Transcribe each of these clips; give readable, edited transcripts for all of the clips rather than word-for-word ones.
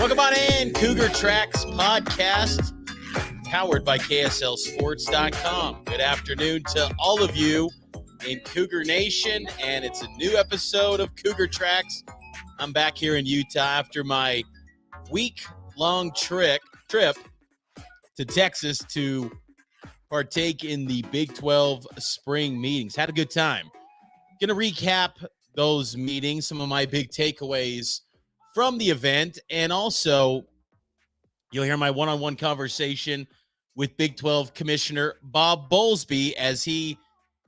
Welcome on in, Cougar Tracks podcast, powered by KSLSports.com. Good afternoon to all of you in Cougar Nation, and it's a new episode of Cougar Tracks. I'm back here in Utah after my week-long trip to Texas to partake in the Big 12 spring meetings. Had a good time. Going to recap those meetings, some of my big takeaways from the event, and also you'll hear my one-on-one conversation with Big 12 Commissioner Bob Bowlsby as he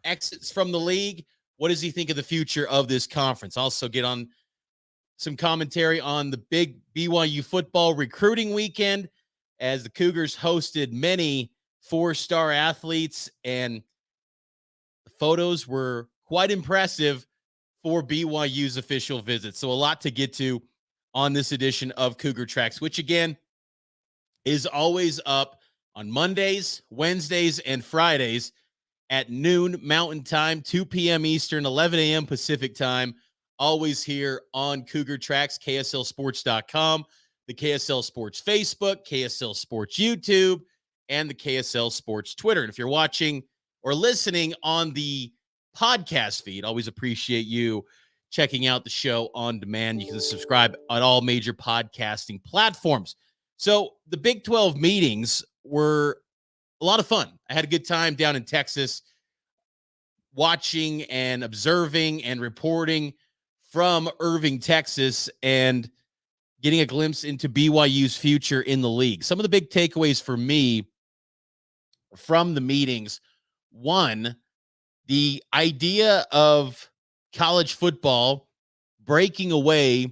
exits from the league. What does he think of the future of this conference? Also get on some commentary on the big BYU football recruiting weekend as the Cougars hosted many four-star athletes, and the photos were quite impressive for BYU's official visit. So a lot to get to on this edition of Cougar Tracks, which again is always up on Mondays, Wednesdays, and Fridays at noon Mountain Time, 2 p.m. Eastern, 11 a.m. Pacific Time, always here on Cougar Tracks, KSLSports.com, the KSL Sports Facebook, KSL Sports YouTube, and the KSL Sports Twitter. And if you're watching or listening on the podcast feed, always appreciate you checking out the show on demand. You can subscribe on all major podcasting platforms. So the Big 12 meetings were a lot of fun. I had a good time down in Texas watching and observing and reporting from Irving, Texas, and getting a glimpse into BYU's future in the league. Some of the big takeaways for me from the meetings: one, the idea of college football breaking away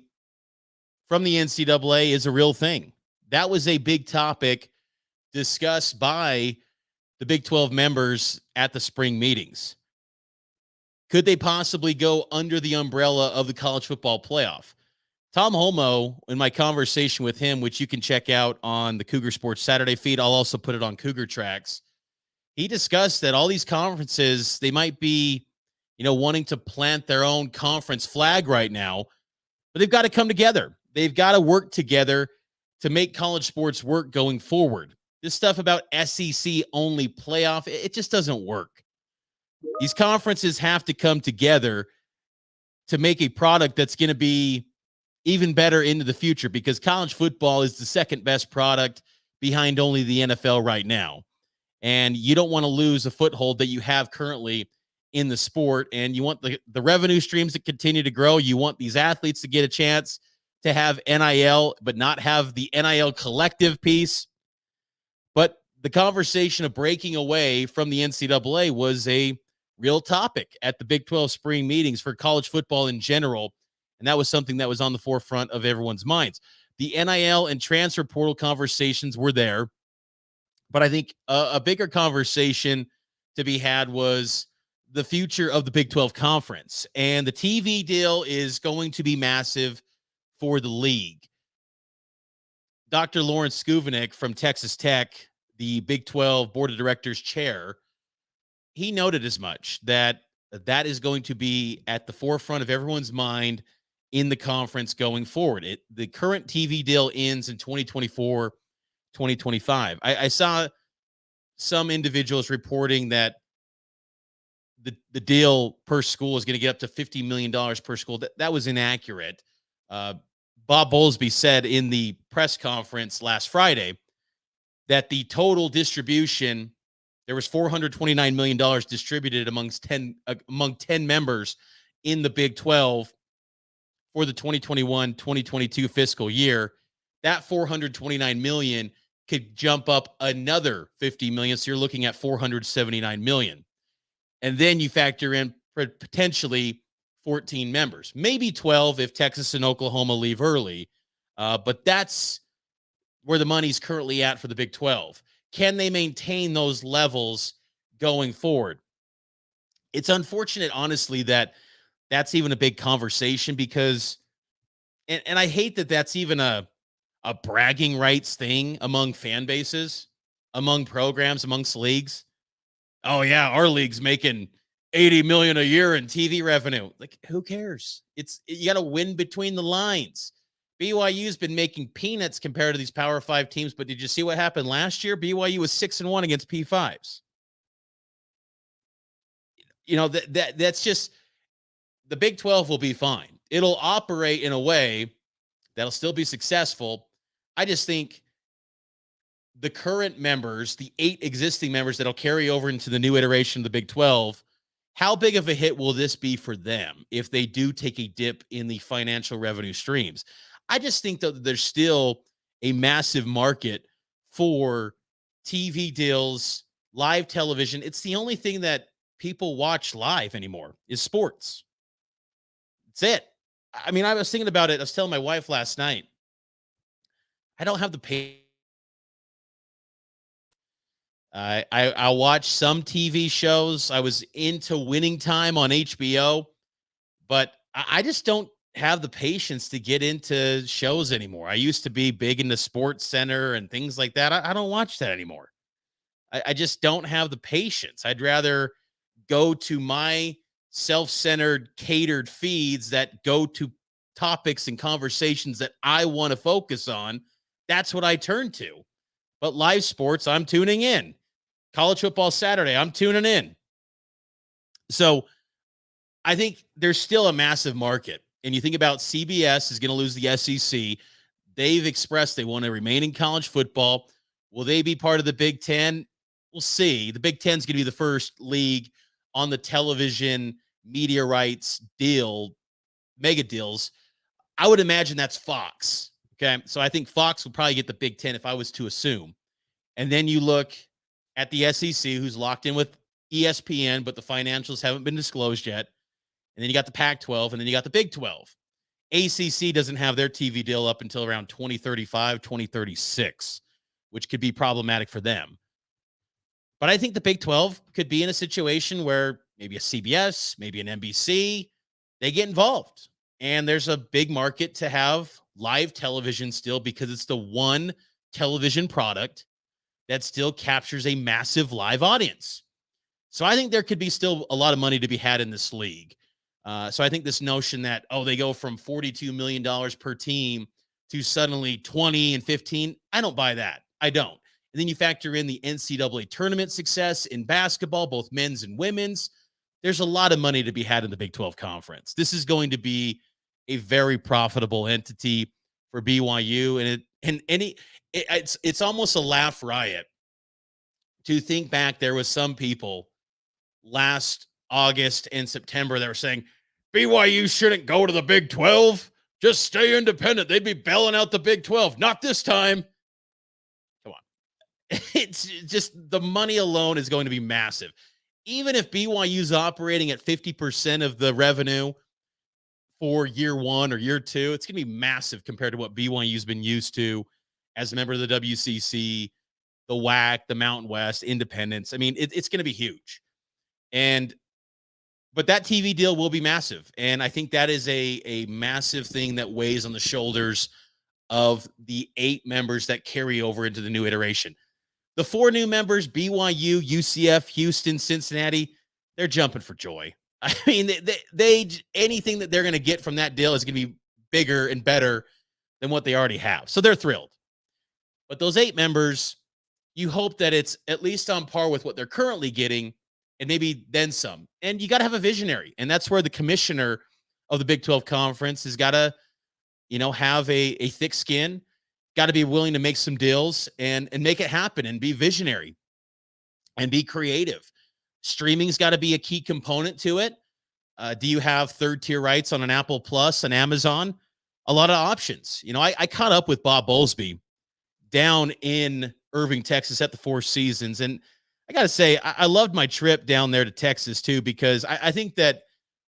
from the NCAA is a real thing. That was a big topic discussed by the Big 12 members at the spring meetings. Could they possibly go under the umbrella of the college football playoff? Tom Holmoe, in my conversation with him, which you can check out on the Cougar Sports Saturday feed, I'll also put it on Cougar Tracks, he discussed that all these conferences, they might be, wanting to plant their own conference flag right now, but they've got to come together. They've got to work together to make college sports work going forward. This stuff about SEC-only playoff, it just doesn't work. These conferences have to come together to make a product that's going to be even better into the future, because college football is the second best product behind only the NFL right now. And you don't want to lose a foothold that you have currently in the sport, and you want the revenue streams to continue to grow. You want these athletes to get a chance to have NIL, but not have the NIL collective piece. But the conversation of breaking away from the NCAA was a real topic at the Big 12 spring meetings for college football in general, and that was something that was on the forefront of everyone's minds. The NIL and transfer portal conversations were there, but I think a bigger conversation to be had was the future of the Big 12 Conference. And the TV deal is going to be massive for the league. Dr. Lawrence Skuvanik from Texas Tech, the Big 12 Board of Directors chair, he noted as much, that is going to be at the forefront of everyone's mind in the conference going forward. The current TV deal ends in 2024, 2025. I saw some individuals reporting that the deal per school is going to get up to $50 million per school. That was inaccurate. Bob Bowlsby said in the press conference last Friday that the total distribution, there was $429 million distributed among 10 members in the Big 12 for the 2021-2022 fiscal year. That $429 million could jump up another $50 million. So you're looking at $479 million. And then you factor in potentially 14 members, maybe 12 if Texas and Oklahoma leave early. But that's where the money's currently at for the Big 12. Can they maintain those levels going forward? It's unfortunate, honestly, that that's even a big conversation, because, and I hate that that's even a bragging rights thing among fan bases, among programs, amongst leagues. Oh yeah, our league's making $80 million a year in TV revenue. Like, who cares? You got to win between the lines. BYU's been making peanuts compared to these Power 5 teams, but did you see what happened last year? BYU was 6-1 against P5s. That's just the Big 12 will be fine. It'll operate in a way that'll still be successful. I just think the current members, the 8 existing members that'll carry over into the new iteration of the Big 12, how big of a hit will this be for them if they do take a dip in the financial revenue streams? I just think that there's still a massive market for TV deals, live television. It's the only thing that people watch live anymore is sports. That's it. I mean, I was thinking about it. I was telling my wife last night, I don't have the pay. I watch some TV shows. I was into Winning Time on HBO, but I just don't have the patience to get into shows anymore. I used to be big into Sports Center and things like that. I don't watch that anymore. I just don't have the patience. I'd rather go to my self-centered, catered feeds that go to topics and conversations that I want to focus on. That's what I turn to. But live sports, I'm tuning in. College football Saturday, I'm tuning in. So I think there's still a massive market. And you think about CBS is going to lose the SEC. They've expressed they want to remain in college football. Will they be part of the Big Ten? We'll see. The Big Ten is going to be the first league on the television media rights deal, mega deals. I would imagine that's Fox. Okay. So I think Fox will probably get the Big Ten if I was to assume. And then you look at the SEC, who's locked in with ESPN, but the financials haven't been disclosed yet. And then you got the Pac-12, and then you got the Big 12. ACC doesn't have their TV deal up until around 2035, 2036, which could be problematic for them. But I think the Big 12 could be in a situation where maybe a CBS, maybe an NBC, they get involved. And there's a big market to have live television still because it's the one television product that still captures a massive live audience. So I think there could be still a lot of money to be had in this league. So I think this notion that, they go from $42 million per team to suddenly 20 and 15, I don't buy that. I don't. And then you factor in the NCAA tournament success in basketball, both men's and women's. There's a lot of money to be had in the Big 12 conference. This is going to be a very profitable entity for BYU. It's almost a laugh riot to think back. There was some people last August and September that were saying BYU shouldn't go to the Big 12. Just stay independent. They'd be bailing out the Big 12. Not this time. Come on. It's just the money alone is going to be massive. Even if BYU's operating at 50% of the revenue for year one or year two, it's going to be massive compared to what BYU's been used to as a member of the WCC, the WAC, the Mountain West, Independence. I mean, it's going to be huge. But that TV deal will be massive. And I think that is a massive thing that weighs on the shoulders of the 8 members that carry over into the new iteration. The 4 new members, BYU, UCF, Houston, Cincinnati, they're jumping for joy. I mean, they anything that they're going to get from that deal is going to be bigger and better than what they already have. So they're thrilled. But those 8 members, you hope that it's at least on par with what they're currently getting and maybe then some. And you got to have a visionary. And that's where the commissioner of the Big 12 Conference has got to, have a thick skin, got to be willing to make some deals and make it happen and be visionary and be creative. Streaming's got to be a key component to it. Do you have third-tier rights on an Apple Plus and Amazon? A lot of options. I caught up with Bob Bowlsby down in Irving, Texas at the Four Seasons. And I got to say, I loved my trip down there to Texas too, because I think that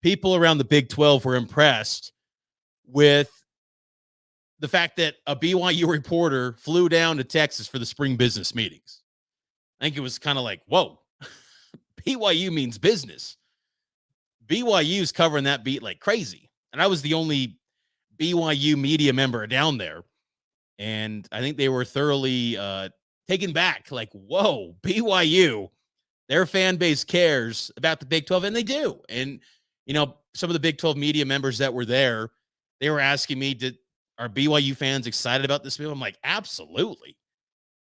people around the Big 12 were impressed with the fact that a BYU reporter flew down to Texas for the spring business meetings. I think it was kind of like, whoa, BYU means business. BYU's covering that beat like crazy. And I was the only BYU media member down there. And I think they were thoroughly taken back. Like, whoa, BYU, their fan base cares about the Big 12, and they do. And, some of the Big 12 media members that were there, they were asking me, are BYU fans excited about this move? I'm like, absolutely.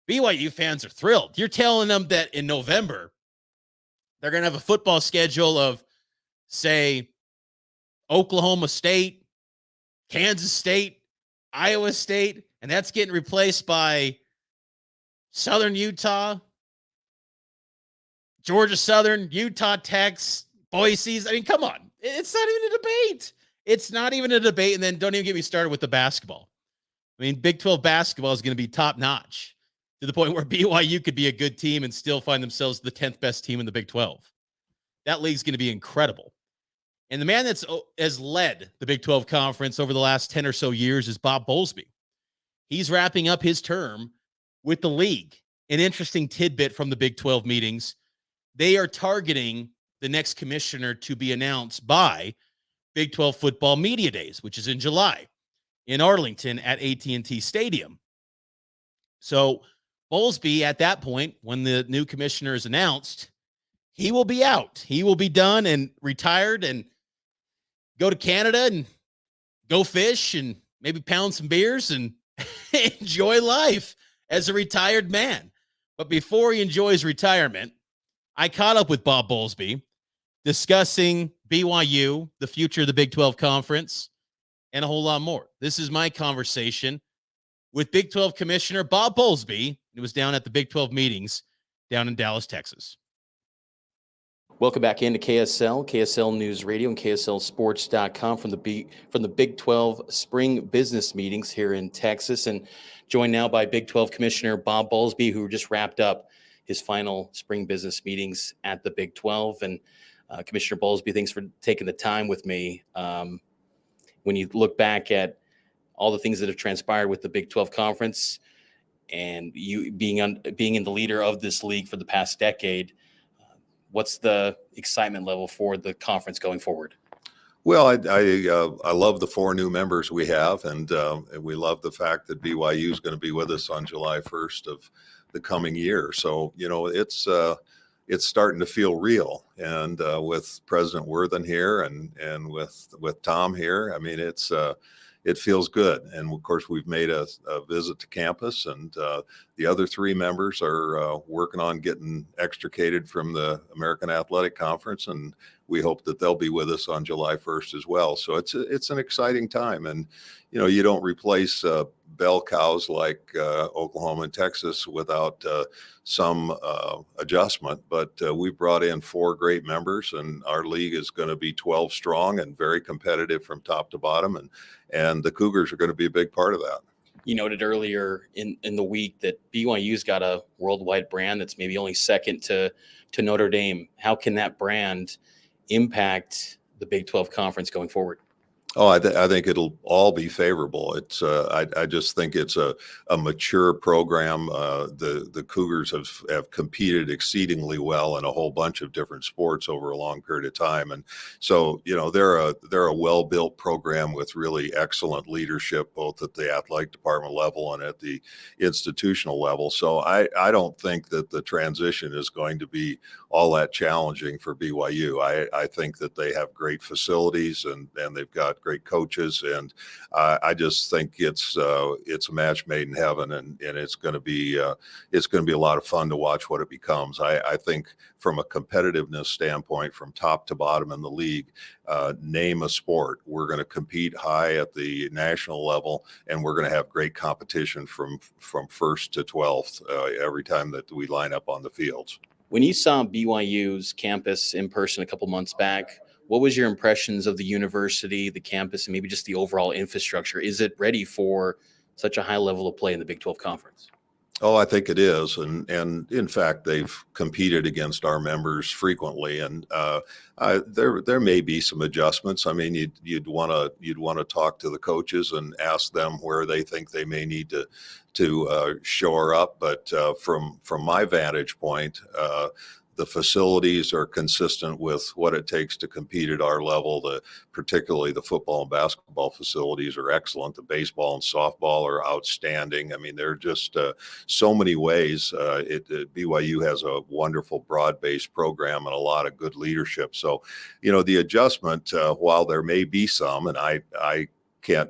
BYU fans are thrilled. You're telling them that in November, they're going to have a football schedule of, say, Oklahoma State, Kansas State, Iowa State, and that's getting replaced by Southern Utah, Georgia Southern, Utah Tech's, Boise's. I mean, come on. It's not even a debate. It's not even a debate. And then don't even get me started with the basketball. I mean, Big 12 basketball is going to be top notch to the point where BYU could be a good team and still find themselves the 10th best team in the Big 12. That league's going to be incredible. And the man that's has led the Big 12 conference over the last 10 or so years is Bob Bowlsby. He's wrapping up his term with the league. An interesting tidbit from the Big 12 meetings. They are targeting the next commissioner to be announced by Big 12 Football Media Days, which is in July in Arlington at AT&T Stadium. So Bowlsby, at that point, when the new commissioner is announced, he will be out. He will be done and retired and go to Canada and go fish and maybe pound some beers and enjoy life as a retired man. But before he enjoys retirement, I caught up with Bob Bowlsby discussing BYU, the future of the Big 12 Conference, and a whole lot more. This is my conversation with Big 12 Commissioner Bob Bowlsby. It was down at the Big 12 meetings down in Dallas, Texas. Welcome back into KSL News Radio, and KSLSports.com from the Big 12 spring business meetings here in Texas. And joined now by Big 12 Commissioner Bob Bowlsby, who just wrapped up his final spring business meetings at the Big 12. And Commissioner Bowlsby, thanks for taking the time with me. When you look back at all the things that have transpired with the Big 12 Conference and you being in the leader of this league for the past decade, what's the excitement level for the conference going forward? Well, I love the 4 new members we have, and we love the fact that BYU is going to be with us on July 1st of the coming year. So, it's starting to feel real. And with President Worthen here and with Tom here, I mean, it feels good. And of course, we've made a visit to campus, and the other 3 members are working on getting extricated from the American Athletic Conference, and we hope that they'll be with us on July 1st as well. So it's an exciting time. And, you don't replace bell cows like Oklahoma and Texas without some adjustment. But we brought in 4 great members, and our league is going to be 12 strong and very competitive from top to bottom. And the Cougars are going to be a big part of that. You noted earlier in the week that BYU's got a worldwide brand that's maybe only second to Notre Dame. How can that brand impact the Big 12 Conference going forward? Oh, I think it'll all be favorable. It's I just think it's a mature program. The Cougars have competed exceedingly well in a whole bunch of different sports over a long period of time, and so they're a well-built program with really excellent leadership, both at the athletic department level and at the institutional level. So I don't think that the transition is going to be all that challenging for BYU. I think that they have great facilities and they've got great coaches, and I just think it's a match made in heaven, and it's going to be a lot of fun to watch what it becomes. I think from a competitiveness standpoint, from top to bottom in the league, name a sport, we're going to compete high at the national level, and we're going to have great competition from first to 12th every time that we line up on the fields. When you saw BYU's campus in person a couple months back, what was your impressions of the university, the campus, and maybe just the overall infrastructure? Is it ready for such a high level of play in the Big 12 Conference? Oh, I think it is, and in fact, they've competed against our members frequently, and there may be some adjustments. I mean, you'd want to talk to the coaches and ask them where they think they may need to shore up. But from my vantage point, the facilities are consistent with what it takes to compete at our level. Particularly the football and basketball facilities are excellent. The baseball and softball are outstanding. I mean, there are just so many ways. BYU has a wonderful broad-based program and a lot of good leadership. So, the adjustment, while there may be some, and I can't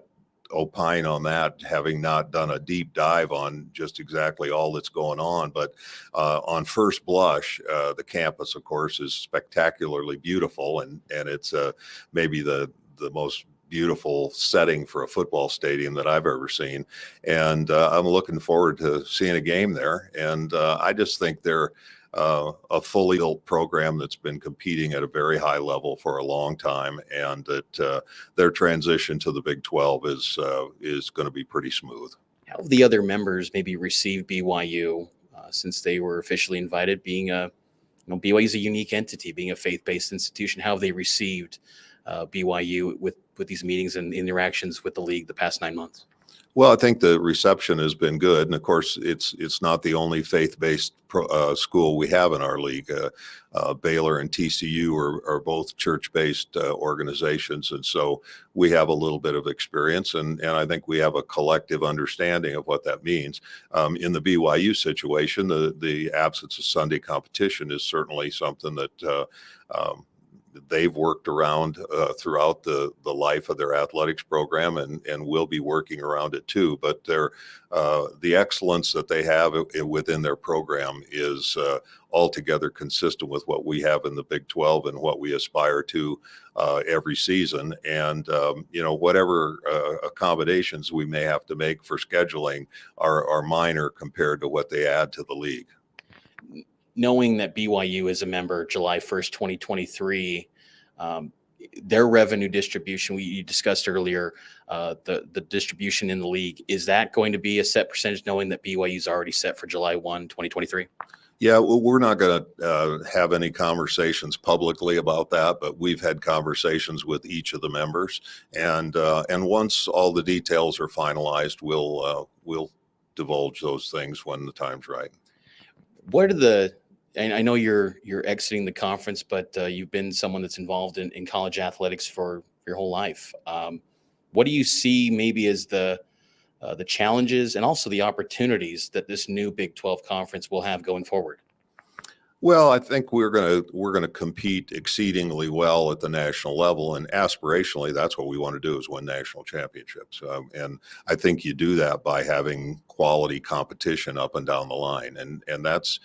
opine on that, having not done a deep dive on just exactly all that's going on. But on first blush, the campus, of course, is spectacularly beautiful, and it's maybe the most beautiful setting for a football stadium that I've ever seen. And I'm looking forward to seeing a game there. And I just think they're a fully built program that's been competing at a very high level for a long time, and that their transition to the Big 12 is going to be pretty smooth. How have the other members maybe received BYU since they were officially invited? Being BYU is a unique entity, being a faith-based institution. How have they received BYU with these meetings and interactions with the league the past 9 months? Well, I think the reception has been good, and of course, it's not the only faith-based school we have in our league. Baylor and TCU are both church-based organizations, and so we have a little bit of experience, and I think we have a collective understanding of what that means. In the BYU situation, the absence of Sunday competition is certainly something that they've worked around throughout the life of their athletics program, and will be working around it too. But the excellence that they have within their program is altogether consistent with what we have in the Big 12 and what we aspire to every season. And whatever accommodations we may have to make for scheduling are minor compared to what they add to the league. Knowing that BYU is a member July 1st, 2023, their revenue distribution, you discussed earlier, the distribution in the league, is that going to be a set percentage, knowing that BYU is already set for July 1, 2023? Yeah, well, we're not going to have any conversations publicly about that, but we've had conversations with each of the members, and once all the details are finalized, we'll divulge those things when the time's right. What are and I know you're exiting the conference, but you've been someone that's involved in college athletics for your whole life. What do you see maybe as the challenges and also the opportunities that this new Big 12 conference will have going forward? Well, I think we're gonna compete exceedingly well at the national level, and aspirationally, that's what we want to do, is win national championships. And I think you do that by having quality competition up and down the line, and that's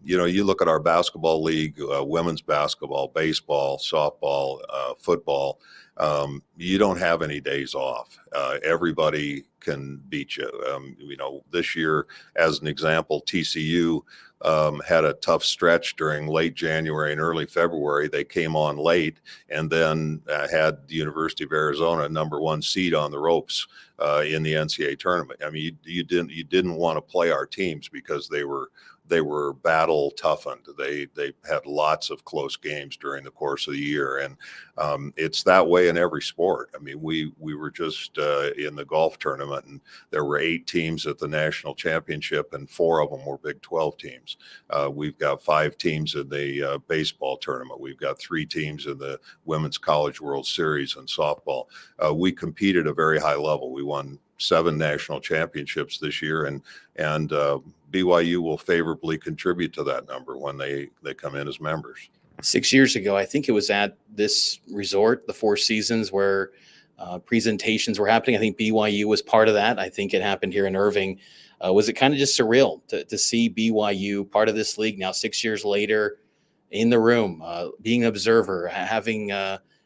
you look at our basketball league, women's basketball, baseball, softball, football. You don't have any days off. Everybody can beat you. This year, as an example, TCU had a tough stretch during late January and early February. They came on late, and then had the University of Arizona #1 seed on the ropes in the NCAA tournament. I mean, you didn't want to play our teams because they were battle toughened. They had lots of close games during the course of the year, and it's that way in every sport. I mean, we were just in the golf tournament, and there were 8 teams at the national championship, and 4 of them were Big 12 teams. We've got 5 teams in the baseball tournament. We've got 3 teams in the Women's College World Series and softball. We competed at a very high level. We won 7 national championships this year, and BYU will favorably contribute to that number when they come in as members. 6 years ago, I think it was at this resort, the Four Seasons, where presentations were happening. I think BYU was part of that. I think it happened here in Irving. Was it kind of just surreal to see BYU part of this league now 6 years later in the room, being an observer,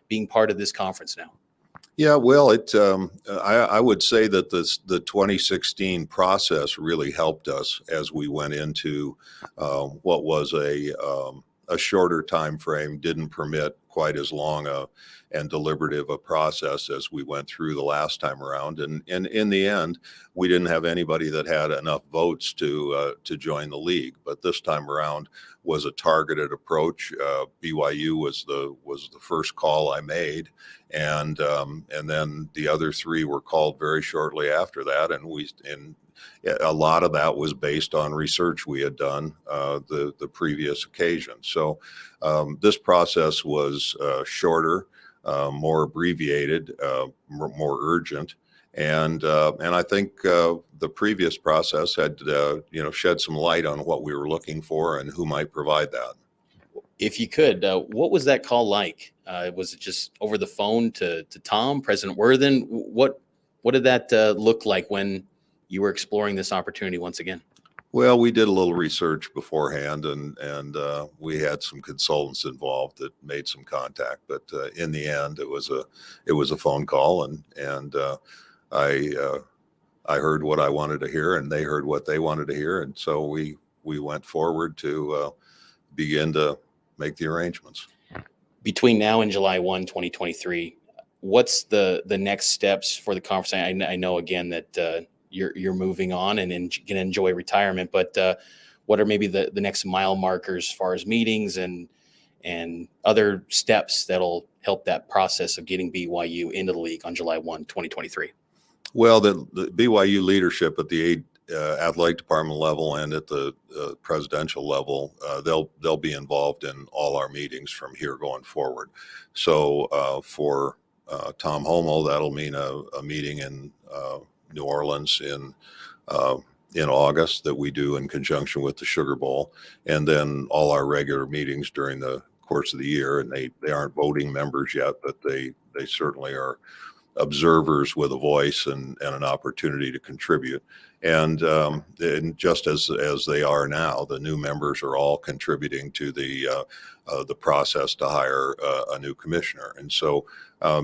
being part of this conference now? Yeah, well, I would say that the 2016 process really helped us as we went into what was a shorter time frame, didn't permit quite as long and deliberative a process as we went through the last time around. And in the end, we didn't have anybody that had enough votes to join the league. But this time around was a targeted approach. BYU was the first call I made, and then the other 3 were called very shortly after that, and a lot of that was based on research we had done the previous occasion. So this process was shorter, more abbreviated, more urgent, and I think the previous process had shed some light on what we were looking for and who might provide that. If you could, what was that call like? Was it just over the phone to Tom, President Worthen? What What did that look like when you were exploring this opportunity once again? Well, we did a little research beforehand, and we had some consultants involved that made some contact. But in the end, it was a phone call, and I I heard what I wanted to hear, and they heard what they wanted to hear, and so we went forward to begin to make the arrangements. Between now and July 1, 2023, what's the next steps for the conference? I know again that you're moving on and going to enjoy retirement, but what are maybe the next mile markers as far as meetings and other steps that'll help that process of getting BYU into the league on July 1, 2023? Well, the BYU leadership at the athletic department level and at the presidential level, they'll be involved in all our meetings from here going forward. So for Tom Homo, that'll mean a meeting in New Orleans in August that we do in conjunction with the Sugar Bowl, and then all our regular meetings during the course of the year. And they aren't voting members yet, but they certainly are observers with a voice and an opportunity to contribute. And just as they are now, the new members are all contributing to the process to hire a new commissioner. And so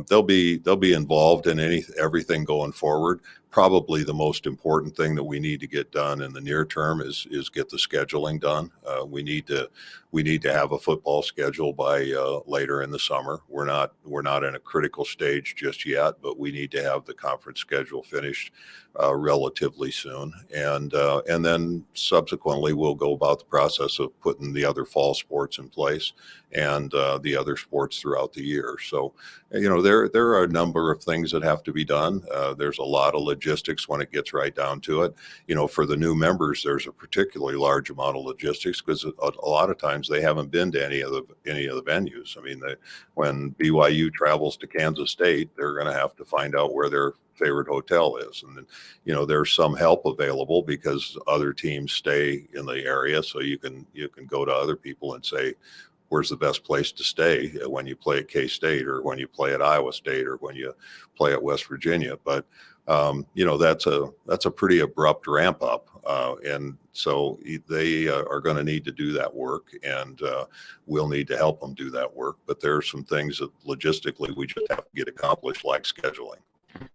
they'll be involved in everything going forward. Probably the most important thing that we need to get done in the near term is get the scheduling done. We need to have a football schedule by later in the summer. We're not in a critical stage just yet, but we need to have the conference schedule finished relatively soon, and then subsequently we'll go about the process of putting the other fall sports in place and the other sports throughout the year. So, there are a number of things that have to be done. There's a lot of logistics when it gets right down to it. For the new members, there's a particularly large amount of logistics because a lot of times they haven't been to any of the venues. I mean, when BYU travels to Kansas State, they're going to have to find out where their favorite hotel is, and there's some help available because other teams stay in the area, so you can go to other people and say, where's the best place to stay when you play at K-State or when you play at Iowa State or when you play at West Virginia. But that's a pretty abrupt ramp up, and so they are going to need to do that work, and we'll need to help them do that work. But there are some things that logistically we just have to get accomplished, like scheduling.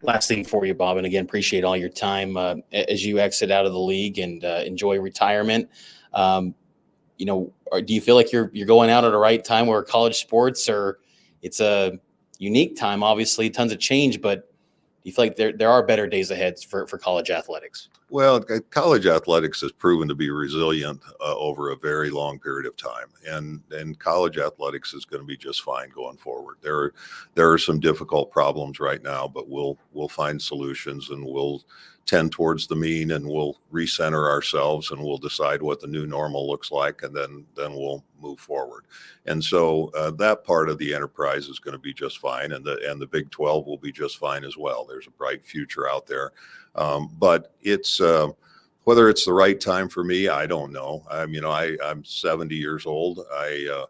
Last thing for you, Bob, and again, appreciate all your time as you exit out of the league and enjoy retirement. Do you feel like you're going out at the right time where college sports, or it's a unique time, obviously tons of change, but do you feel like there are better days ahead for college athletics? Well, college athletics has proven to be resilient over a very long period of time, and college athletics is going to be just fine going forward. There are some difficult problems right now, but we'll find solutions, and we'll tend towards the mean, and we'll recenter ourselves, and we'll decide what the new normal looks like, and then we'll move forward. And so that part of the enterprise is going to be just fine, and the Big 12 will be just fine as well. There's a bright future out there. But it's whether it's the right time for me, I don't know. I'm 70 years old. I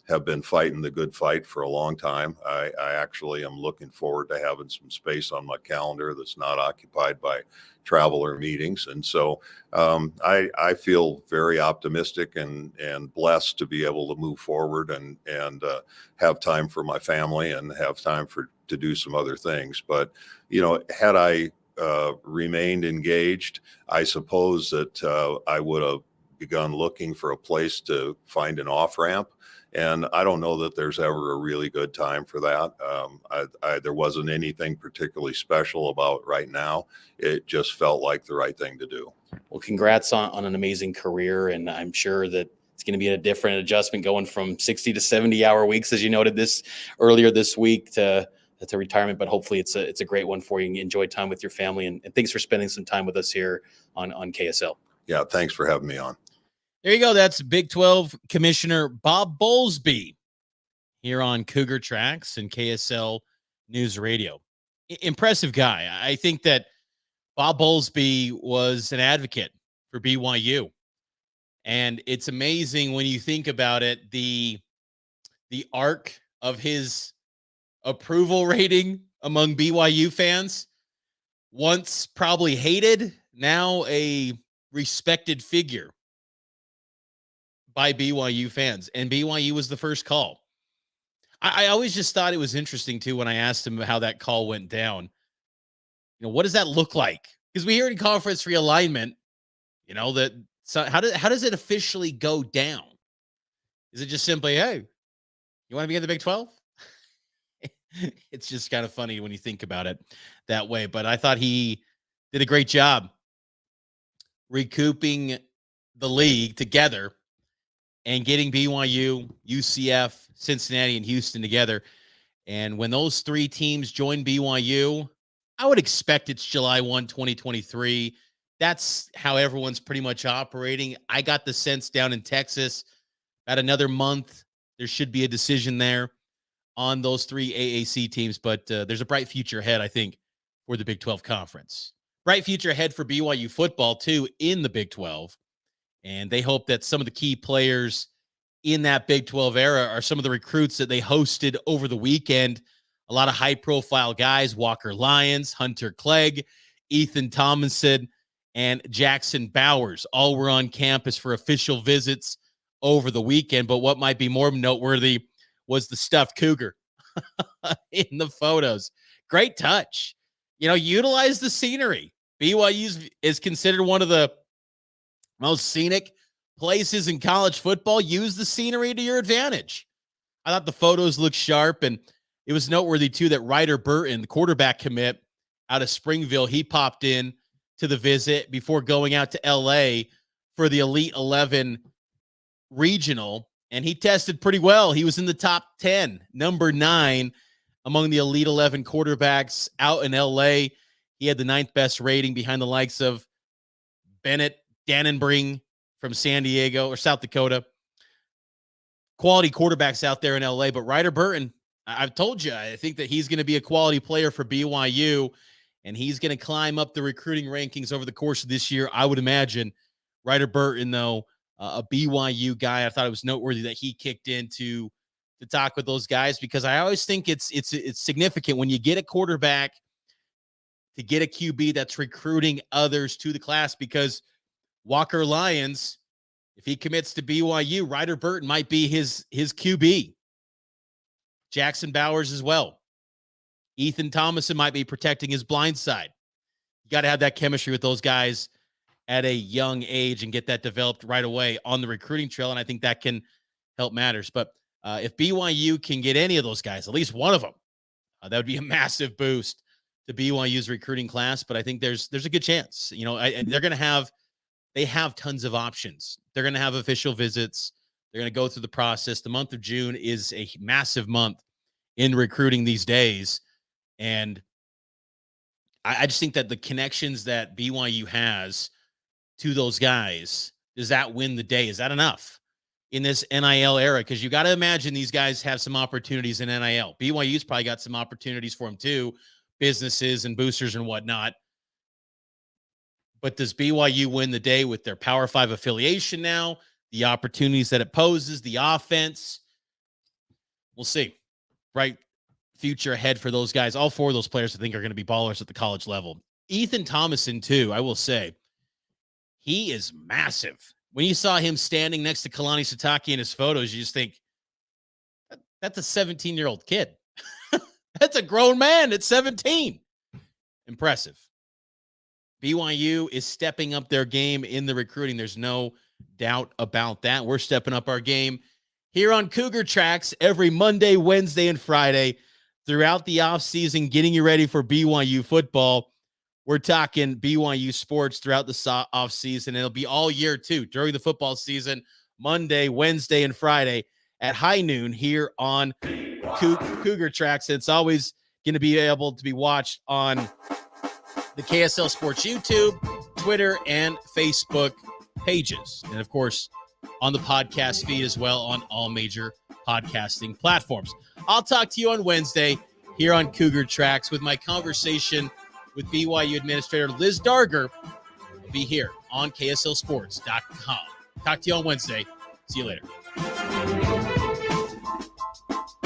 have been fighting the good fight for a long time. I actually am looking forward to having some space on my calendar that's not occupied by travel or meetings. And so I feel very optimistic and blessed to be able to move forward and have time for my family and have time to do some other things. But, had I remained engaged, I suppose that I would have begun looking for a place to find an off-ramp. And I don't know that there's ever a really good time for that. There wasn't anything particularly special about right now. It just felt like the right thing to do. Well, congrats on an amazing career. And I'm sure that it's going to be a different adjustment going from 60 to 70-hour weeks, as you noted earlier this week, to retirement. But hopefully it's a great one for you, and you enjoy time with your family. And thanks for spending some time with us here on KSL. Yeah, thanks for having me on. There you go. That's Big 12 Commissioner Bob Bowlsby here on Cougar Tracks and KSL News Radio. Impressive guy. I think that Bob Bowlsby was an advocate for BYU. And it's amazing when you think about it, the arc of his approval rating among BYU fans. Once probably hated, now a respected figure by BYU fans. And BYU was the first call. I always just thought it was interesting, too, when I asked him how that call went down. What does that look like? Because we hear in conference realignment, how does it officially go down? Is it just simply, hey, you want to be in the Big 12? It's just kind of funny when you think about it that way. But I thought he did a great job recouping the league together and getting BYU, UCF, Cincinnati, and Houston together. And when those three teams join BYU, I would expect it's July 1, 2023. That's how everyone's pretty much operating. I got the sense down in Texas, about another month, there should be a decision there on those three AAC teams. But there's a bright future ahead, I think, for the Big 12 Conference. Bright future ahead for BYU football, too, in the Big 12. And they hope that some of the key players in that Big 12 era are some of the recruits that they hosted over the weekend. A lot of high-profile guys, Walker Lyons, Hunter Clegg, Ethan Tomlinson, and Jackson Bowers. All were on campus for official visits over the weekend. But what might be more noteworthy was the stuffed cougar in the photos. Great touch. Utilize the scenery. BYU is considered one of the most scenic places in college football. Use the scenery to your advantage. I thought the photos looked sharp, and it was noteworthy, too, that Ryder Burton, the quarterback commit out of Springville, he popped in to the visit before going out to L.A. for the Elite 11 regional, and he tested pretty well. He was in the top 10, number 9 among the Elite 11 quarterbacks out in L.A. He had the 9th best rating behind the likes of Bennett Dannenbring from San Diego or South Dakota. Quality quarterbacks out there in LA, but Ryder Burton, I've told you, I think that he's going to be a quality player for BYU, and he's going to climb up the recruiting rankings over the course of this year, I would imagine. Ryder Burton, though, a BYU guy, I thought it was noteworthy that he kicked in to talk with those guys, because I always think it's significant when you get a quarterback to get a QB that's recruiting others to the class, because Walker Lyons, if he commits to BYU, Ryder Burton might be his QB. Jackson Bowers as well. Ethan Thomason might be protecting his blind side. You got to have that chemistry with those guys at a young age and get that developed right away on the recruiting trail, and I think that can help matters. But if BYU can get any of those guys, at least one of them, that would be a massive boost to BYU's recruiting class. But I think there's a good chance. They're going to have They have tons of options. They're going to have official visits. They're going to go through the process. The month of June is a massive month in recruiting these days. And I just think that the connections that BYU has to those guys, does that win the day? Is that enough in this NIL era? Because you got to imagine these guys have some opportunities in NIL. BYU's probably got some opportunities for them too, businesses and boosters and whatnot. But does BYU win the day with their Power 5 affiliation now, the opportunities that it poses, the offense? We'll see. Right future ahead for those guys. All four of those players I think are going to be ballers at the college level. Ethan Thomason too, I will say. He is massive. When you saw him standing next to Kalani Sitake in his photos, you just think, that's a 17-year-old kid. That's a grown man at 17. Impressive. BYU is stepping up their game in the recruiting. There's no doubt about that. We're stepping up our game here on Cougar Tracks every Monday, Wednesday, and Friday throughout the offseason, getting you ready for BYU football. We're talking BYU sports throughout the offseason, and it'll be all year, too, during the football season, Monday, Wednesday, and Friday at high noon here on Cougar Tracks. And it's always going to be able to be watched on the KSL Sports YouTube, Twitter, and Facebook pages. And, of course, on the podcast feed as well on all major podcasting platforms. I'll talk to you on Wednesday here on Cougar Tracks with my conversation with BYU Administrator Liz Darger. I'll be here on KSLSports.com. Talk to you on Wednesday. See you later.